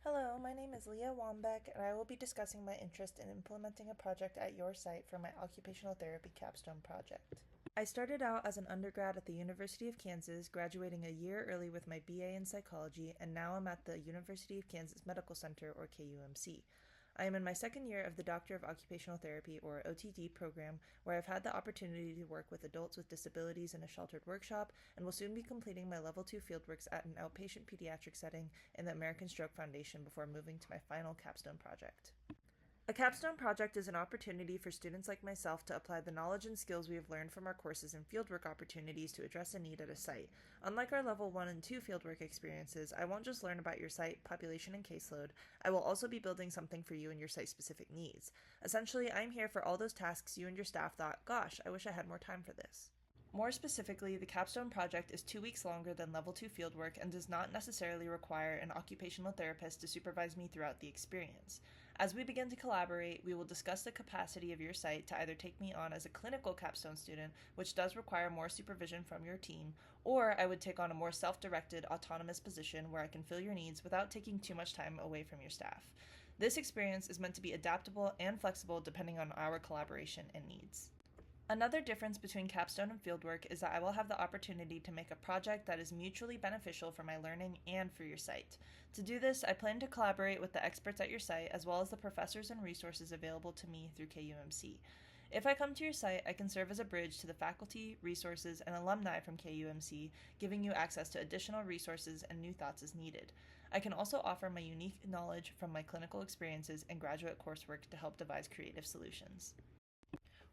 Hello, my name is Leah Wambeck, and I will be discussing my interest in implementing a project at your site for my occupational therapy capstone project. I started out as an undergrad at the University of Kansas, graduating a year early with my BA in psychology, and now I'm at the University of Kansas Medical Center, or KUMC. I am in my second year of the Doctor of Occupational Therapy, or OTT, program, where I've had the opportunity to work with adults with disabilities in a sheltered workshop, and will soon be completing my Level 2 fieldworks at an outpatient pediatric setting in the American Stroke Foundation before moving to my final capstone project. A capstone project is an opportunity for students like myself to apply the knowledge and skills we have learned from our courses and fieldwork opportunities to address a need at a site. Unlike our Level 1 and 2 fieldwork experiences, I won't just learn about your site, population, and caseload. I will also be building something for you and your site-specific needs. Essentially, I'm here for all those tasks you and your staff thought, gosh, I wish I had more time for this. More specifically, the capstone project is 2 weeks longer than Level 2 fieldwork and does not necessarily require an occupational therapist to supervise me throughout the experience. As we begin to collaborate, we will discuss the capacity of your site to either take me on as a clinical capstone student, which does require more supervision from your team, or I would take on a more self-directed, autonomous position where I can fill your needs without taking too much time away from your staff. This experience is meant to be adaptable and flexible depending on our collaboration and needs. Another difference between capstone and fieldwork is that I will have the opportunity to make a project that is mutually beneficial for my learning and for your site. To do this, I plan to collaborate with the experts at your site as well as the professors and resources available to me through KUMC. If I come to your site, I can serve as a bridge to the faculty, resources, and alumni from KUMC, giving you access to additional resources and new thoughts as needed. I can also offer my unique knowledge from my clinical experiences and graduate coursework to help devise creative solutions.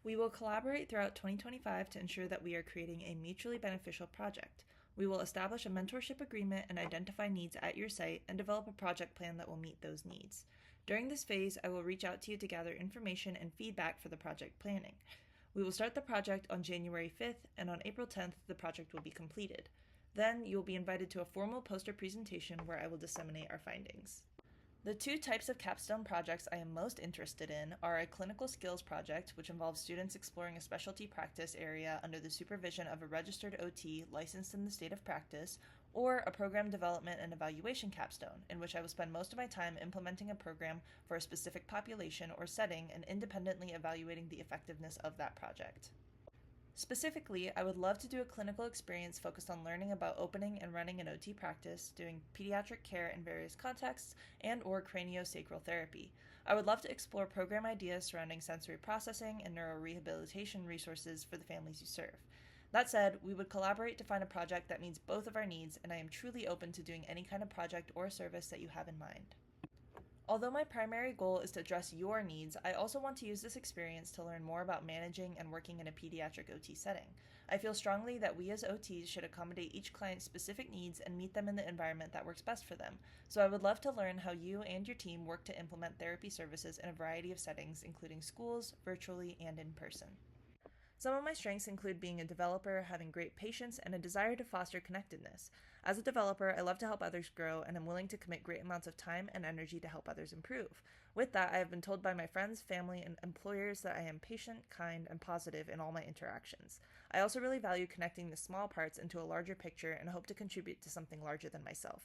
We will collaborate throughout 2025 to ensure that we are creating a mutually beneficial project. We will establish a mentorship agreement and identify needs at your site and develop a project plan that will meet those needs. During this phase, I will reach out to you to gather information and feedback for the project planning. We will start the project on January 5th, and on April 10th, the project will be completed. Then, you will be invited to a formal poster presentation where I will disseminate our findings. The two types of capstone projects I am most interested in are a clinical skills project, which involves students exploring a specialty practice area under the supervision of a registered OT licensed in the state of practice, or a program development and evaluation capstone, in which I will spend most of my time implementing a program for a specific population or setting and independently evaluating the effectiveness of that project. Specifically, I would love to do a clinical experience focused on learning about opening and running an OT practice, doing pediatric care in various contexts, and or craniosacral therapy. I would love to explore program ideas surrounding sensory processing and neurorehabilitation resources for the families you serve. That said, we would collaborate to find a project that meets both of our needs, and I am truly open to doing any kind of project or service that you have in mind. Although my primary goal is to address your needs, I also want to use this experience to learn more about managing and working in a pediatric OT setting. I feel strongly that we as OTs should accommodate each client's specific needs and meet them in the environment that works best for them. So I would love to learn how you and your team work to implement therapy services in a variety of settings, including schools, virtually, and in person. Some of my strengths include being a developer, having great patience, and a desire to foster connectedness. As a developer, I love to help others grow, and I'm willing to commit great amounts of time and energy to help others improve. With that, I have been told by my friends, family, and employers that I am patient, kind, and positive in all my interactions. I also really value connecting the small parts into a larger picture and hope to contribute to something larger than myself.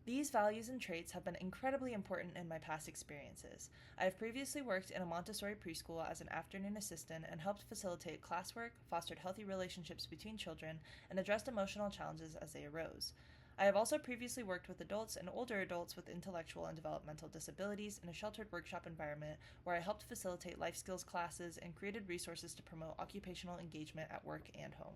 These values and traits have been incredibly important in my past experiences. I have previously worked in a Montessori preschool as an afternoon assistant and helped facilitate classwork, fostered healthy relationships between children, and addressed emotional challenges as they arose. I have also previously worked with adults and older adults with intellectual and developmental disabilities in a sheltered workshop environment where I helped facilitate life skills classes and created resources to promote occupational engagement at work and home.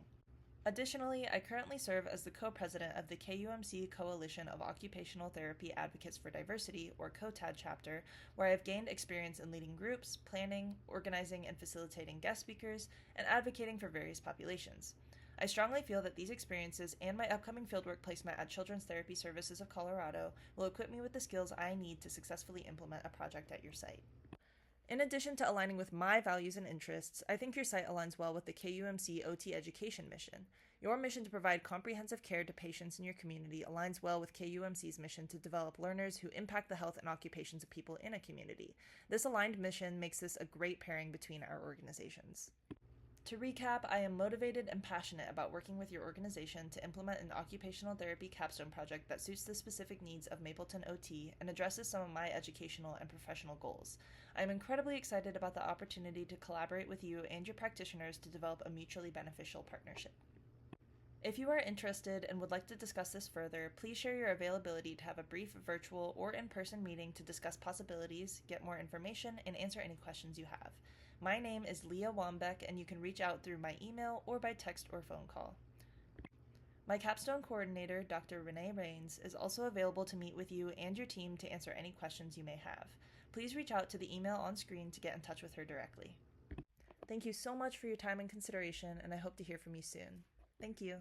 Additionally, I currently serve as the co-president of the KUMC Coalition of Occupational Therapy Advocates for Diversity, or COTAD chapter, where I have gained experience in leading groups, planning, organizing and facilitating guest speakers, and advocating for various populations. I strongly feel that these experiences and my upcoming fieldwork placement at Children's Therapy Services of Colorado will equip me with the skills I need to successfully implement a project at your site. In addition to aligning with my values and interests, I think your site aligns well with the KUMC OT education mission. Your mission to provide comprehensive care to patients in your community aligns well with KUMC's mission to develop learners who impact the health and occupations of people in a community. This aligned mission makes this a great pairing between our organizations. To recap, I am motivated and passionate about working with your organization to implement an occupational therapy capstone project that suits the specific needs of Mapleton OT and addresses some of my educational and professional goals. I am incredibly excited about the opportunity to collaborate with you and your practitioners to develop a mutually beneficial partnership. If you are interested and would like to discuss this further, please share your availability to have a brief virtual or in-person meeting to discuss possibilities, get more information, and answer any questions you have. My name is Leah Wambeck, and you can reach out through my email or by text or phone call. My capstone coordinator, Dr. Renee Rains, is also available to meet with you and your team to answer any questions you may have. Please reach out to the email on screen to get in touch with her directly. Thank you so much for your time and consideration, and I hope to hear from you soon. Thank you.